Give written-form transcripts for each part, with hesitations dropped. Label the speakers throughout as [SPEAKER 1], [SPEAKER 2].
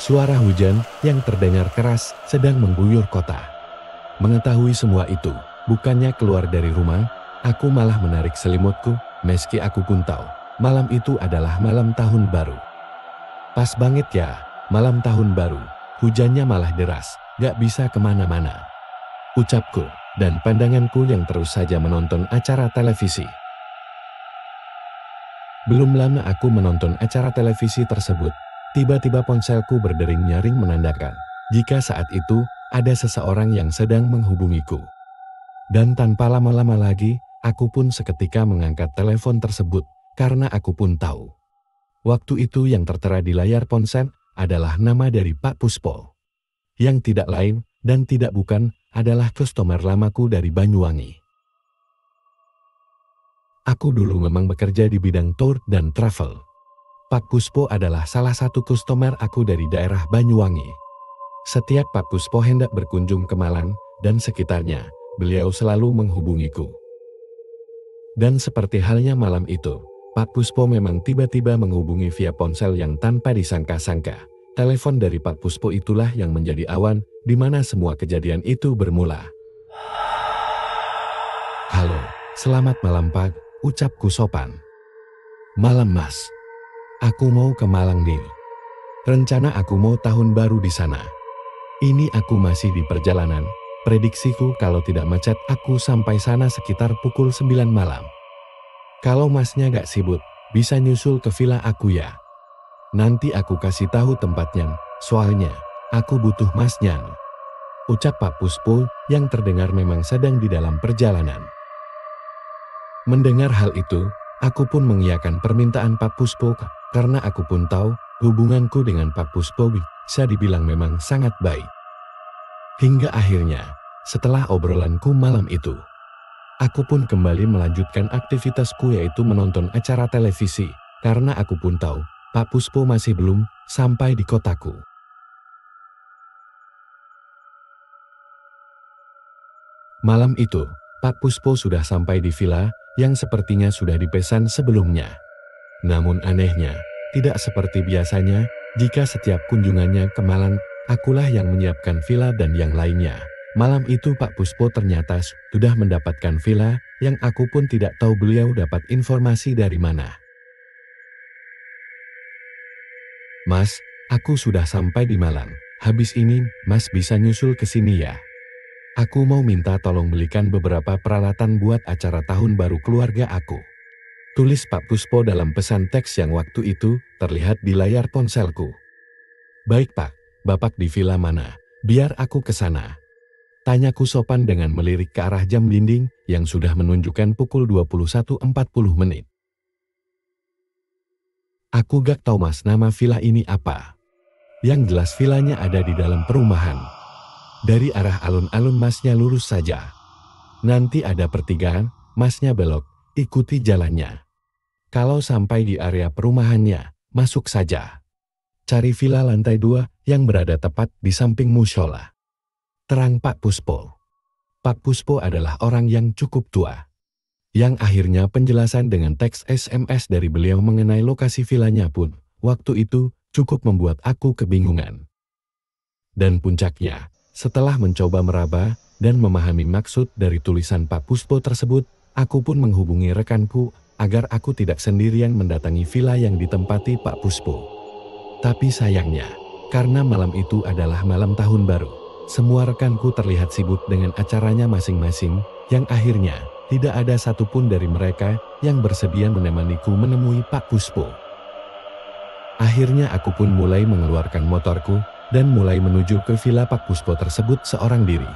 [SPEAKER 1] Suara hujan yang terdengar keras sedang mengguyur kota. Mengetahui semua itu, bukannya keluar dari rumah, aku malah menarik selimutku, meski aku pun tahu, malam itu adalah malam tahun baru. Pas banget ya, malam tahun baru, hujannya malah deras, gak bisa kemana-mana. Ucapku, dan pandanganku yang terus saja menonton acara televisi. Belum lama aku menonton acara televisi tersebut, tiba-tiba ponselku berdering nyaring menandakan jika saat itu ada seseorang yang sedang menghubungiku. Dan tanpa lama-lama lagi, aku pun seketika mengangkat telepon tersebut karena aku pun tahu. Waktu itu yang tertera di layar ponsel adalah nama dari Pak Puspo. Yang tidak lain dan tidak bukan adalah customer lamaku dari Banyuwangi. Aku dulu memang bekerja di bidang tour dan travel. Pak Puspo adalah salah satu customer aku dari daerah Banyuwangi. Setiap Pak Puspo hendak berkunjung ke Malang dan sekitarnya, beliau selalu menghubungiku. Dan seperti halnya malam itu, Pak Puspo memang tiba-tiba menghubungi via ponsel yang tanpa disangka-sangka. Telepon dari Pak Puspo itulah yang menjadi awan di mana semua kejadian itu bermula. Halo, selamat malam Pak, ucapku sopan. Malam Mas. Aku mau ke Malang nih. Rencana aku mau tahun baru di sana. Ini aku masih di perjalanan. Prediksiku kalau tidak macet aku sampai sana sekitar pukul 9 malam. Kalau Masnya gak sibuk, bisa nyusul ke villa aku ya. Nanti aku kasih tahu tempatnya, soalnya aku butuh Masnya. Ucap Pak Puspo yang terdengar memang sedang di dalam perjalanan. Mendengar hal itu, aku pun mengiyakan permintaan Pak Puspo karena aku pun tahu hubunganku dengan Pak Puspo bisa dibilang memang sangat baik. Hingga akhirnya, setelah obrolanku malam itu, aku pun kembali melanjutkan aktivitasku yaitu menonton acara televisi karena aku pun tahu Pak Puspo masih belum sampai di kotaku. Malam itu, Pak Puspo sudah sampai di villa yang sepertinya sudah dipesan sebelumnya. Namun anehnya, tidak seperti biasanya, jika setiap kunjungannya ke Malang, akulah yang menyiapkan villa dan yang lainnya. Malam itu Pak Puspo ternyata sudah mendapatkan villa yang aku pun tidak tahu beliau dapat informasi dari mana. Mas, aku sudah sampai di Malang. Habis ini, Mas bisa nyusul ke sini ya. Aku mau minta tolong belikan beberapa peralatan buat acara tahun baru keluarga aku. Tulis Pak Puspo dalam pesan teks yang waktu itu terlihat di layar ponselku. Baik Pak, Bapak di villa mana? Biar aku ke sana. Tanyaku sopan dengan melirik ke arah jam dinding yang sudah menunjukkan pukul 21.40 menit. Aku gak tahu Mas nama villa ini apa. Yang jelas villanya ada di dalam perumahan. Dari arah alun-alun Masnya lurus saja. Nanti ada pertigaan, Masnya belok, ikuti jalannya. Kalau sampai di area perumahannya, masuk saja. Cari villa lantai 2 yang berada tepat di samping mushola. Terang Pak Puspo. Pak Puspo adalah orang yang cukup tua. Yang akhirnya penjelasan dengan teks SMS dari beliau mengenai lokasi villanya pun, waktu itu cukup membuat aku kebingungan. Dan puncaknya, setelah mencoba meraba dan memahami maksud dari tulisan Pak Puspo tersebut, aku pun menghubungi rekanku agar aku tidak sendirian mendatangi villa yang ditempati Pak Puspo. Tapi sayangnya, karena malam itu adalah malam tahun baru, semua rekanku terlihat sibuk dengan acaranya masing-masing, yang akhirnya tidak ada satupun dari mereka yang bersedia menemaniku menemui Pak Puspo. Akhirnya aku pun mulai mengeluarkan motorku dan mulai menuju ke villa Pak Puspo tersebut seorang diri.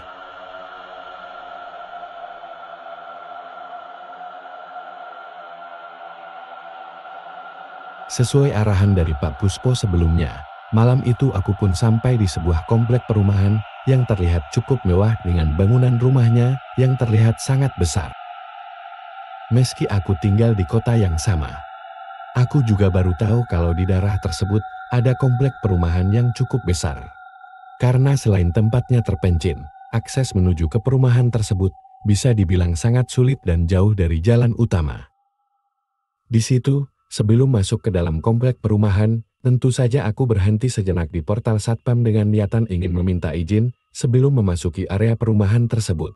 [SPEAKER 1] Sesuai arahan dari Pak Puspo sebelumnya, malam itu aku pun sampai di sebuah komplek perumahan yang terlihat cukup mewah dengan bangunan rumahnya yang terlihat sangat besar. Meski aku tinggal di kota yang sama, aku juga baru tahu kalau di daerah tersebut ada komplek perumahan yang cukup besar. Karena selain tempatnya terpencil, akses menuju ke perumahan tersebut bisa dibilang sangat sulit dan jauh dari jalan utama. Di situ, sebelum masuk ke dalam komplek perumahan, tentu saja aku berhenti sejenak di portal satpam dengan niatan ingin meminta izin sebelum memasuki area perumahan tersebut.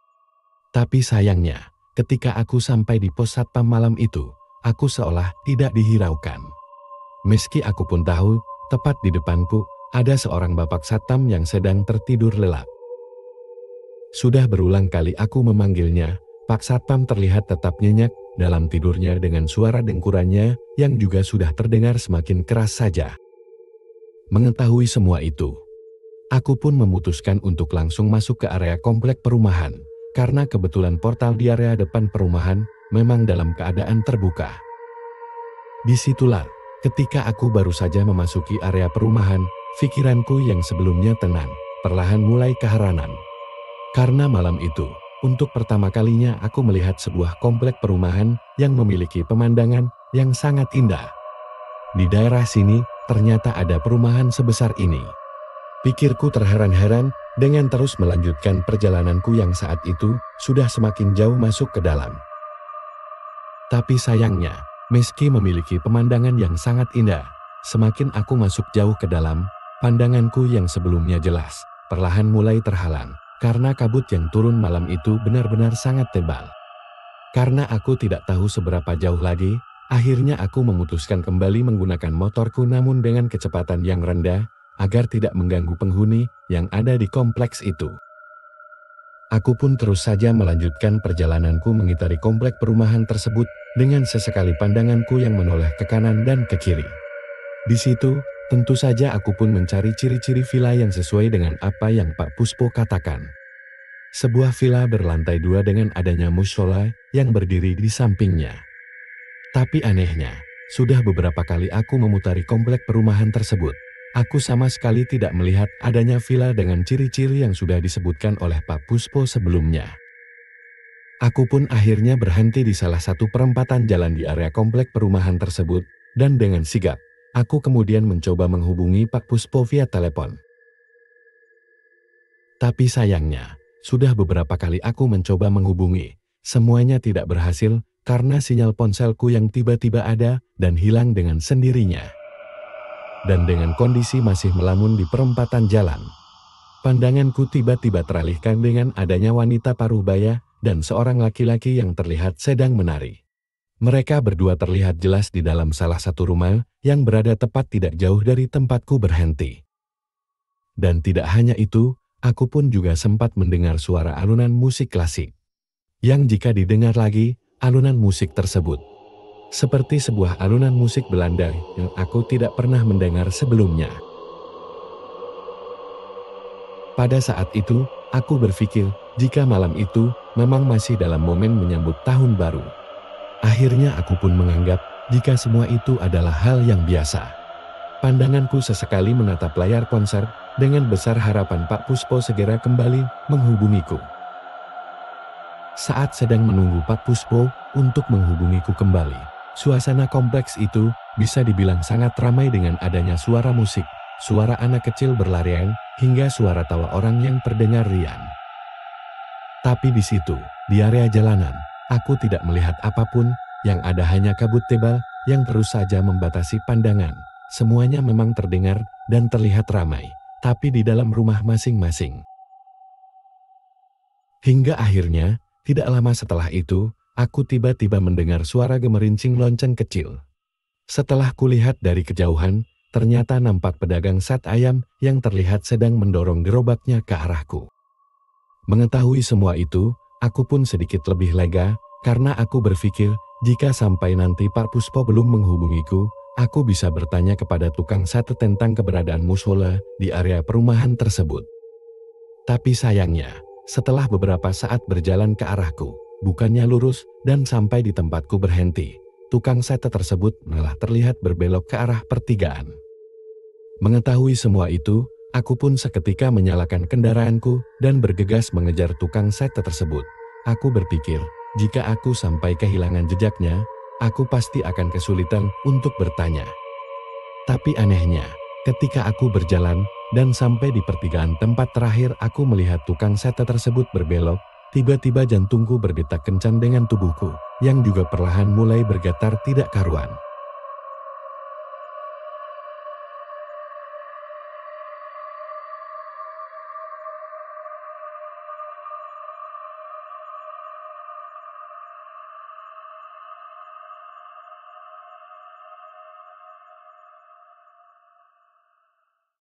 [SPEAKER 1] Tapi sayangnya, ketika aku sampai di pos satpam malam itu, aku seolah tidak dihiraukan. Meski aku pun tahu, tepat di depanku, ada seorang bapak satpam yang sedang tertidur lelap. Sudah berulang kali aku memanggilnya, Pak Satpam terlihat tetap nyenyak dalam tidurnya dengan suara dengkurannya yang juga sudah terdengar semakin keras saja. Mengetahui semua itu, aku pun memutuskan untuk langsung masuk ke area komplek perumahan, karena kebetulan portal di area depan perumahan memang dalam keadaan terbuka. Disitulah, ketika aku baru saja memasuki area perumahan, pikiranku yang sebelumnya tenang, perlahan mulai keheranan. Karena malam itu, untuk pertama kalinya aku melihat sebuah komplek perumahan yang memiliki pemandangan yang sangat indah. Di daerah sini, ternyata ada perumahan sebesar ini. Pikirku terheran-heran dengan terus melanjutkan perjalananku yang saat itu sudah semakin jauh masuk ke dalam. Tapi sayangnya, meski memiliki pemandangan yang sangat indah, semakin aku masuk jauh ke dalam, pandanganku yang sebelumnya jelas, perlahan mulai terhalang. Karena kabut yang turun malam itu benar-benar sangat tebal. Karena aku tidak tahu seberapa jauh lagi, akhirnya aku memutuskan kembali menggunakan motorku namun dengan kecepatan yang rendah, agar tidak mengganggu penghuni yang ada di kompleks itu. Aku pun terus saja melanjutkan perjalananku mengitari komplek perumahan tersebut dengan sesekali pandanganku yang menoleh ke kanan dan ke kiri. Di situ, tentu saja aku pun mencari ciri-ciri villa yang sesuai dengan apa yang Pak Puspo katakan. Sebuah villa berlantai 2 dengan adanya mushola yang berdiri di sampingnya. Tapi anehnya, sudah beberapa kali aku memutari komplek perumahan tersebut, aku sama sekali tidak melihat adanya villa dengan ciri-ciri yang sudah disebutkan oleh Pak Puspo sebelumnya. Aku pun akhirnya berhenti di salah satu perempatan jalan di area komplek perumahan tersebut, dan dengan sigap, aku kemudian mencoba menghubungi Pak Puspo via telepon. Tapi sayangnya, sudah beberapa kali aku mencoba menghubungi, semuanya tidak berhasil karena sinyal ponselku yang tiba-tiba ada dan hilang dengan sendirinya. Dan dengan kondisi masih melamun di perempatan jalan, pandanganku tiba-tiba teralihkan dengan adanya wanita paruh baya dan seorang laki-laki yang terlihat sedang menari. Mereka berdua terlihat jelas di dalam salah satu rumah yang berada tepat tidak jauh dari tempatku berhenti. Dan tidak hanya itu, aku pun juga sempat mendengar suara alunan musik klasik. Yang jika didengar lagi, alunan musik tersebut seperti sebuah alunan musik Belanda yang aku tidak pernah mendengar sebelumnya. Pada saat itu, aku berpikir jika malam itu memang masih dalam momen menyambut tahun baru. Akhirnya aku pun menganggap jika semua itu adalah hal yang biasa. Pandanganku sesekali menatap layar konser dengan besar harapan Pak Puspo segera kembali menghubungiku. Saat sedang menunggu Pak Puspo untuk menghubungiku kembali, suasana kompleks itu bisa dibilang sangat ramai dengan adanya suara musik, suara anak kecil berlarian, hingga suara tawa orang yang terdengar riang. Tapi di situ, di area jalanan, aku tidak melihat apapun, yang ada hanya kabut tebal yang terus saja membatasi pandangan. Semuanya memang terdengar dan terlihat ramai, tapi di dalam rumah masing-masing. Hingga akhirnya, tidak lama setelah itu, aku tiba-tiba mendengar suara gemerincing lonceng kecil. Setelah kulihat dari kejauhan, ternyata nampak pedagang sate ayam yang terlihat sedang mendorong gerobaknya ke arahku. Mengetahui semua itu, aku pun sedikit lebih lega, karena aku berpikir, jika sampai nanti Pak Puspo belum menghubungiku, aku bisa bertanya kepada tukang sate tentang keberadaan mushola di area perumahan tersebut. Tapi sayangnya, setelah beberapa saat berjalan ke arahku, bukannya lurus dan sampai di tempatku berhenti, tukang sate tersebut malah terlihat berbelok ke arah pertigaan. Mengetahui semua itu, aku pun seketika menyalakan kendaraanku dan bergegas mengejar tukang sate tersebut. Aku berpikir, jika aku sampai kehilangan jejaknya, aku pasti akan kesulitan untuk bertanya. Tapi anehnya, ketika aku berjalan dan sampai di pertigaan tempat terakhir aku melihat tukang sate tersebut berbelok, tiba-tiba jantungku berdetak kencang dengan tubuhku, yang juga perlahan mulai bergetar tidak karuan.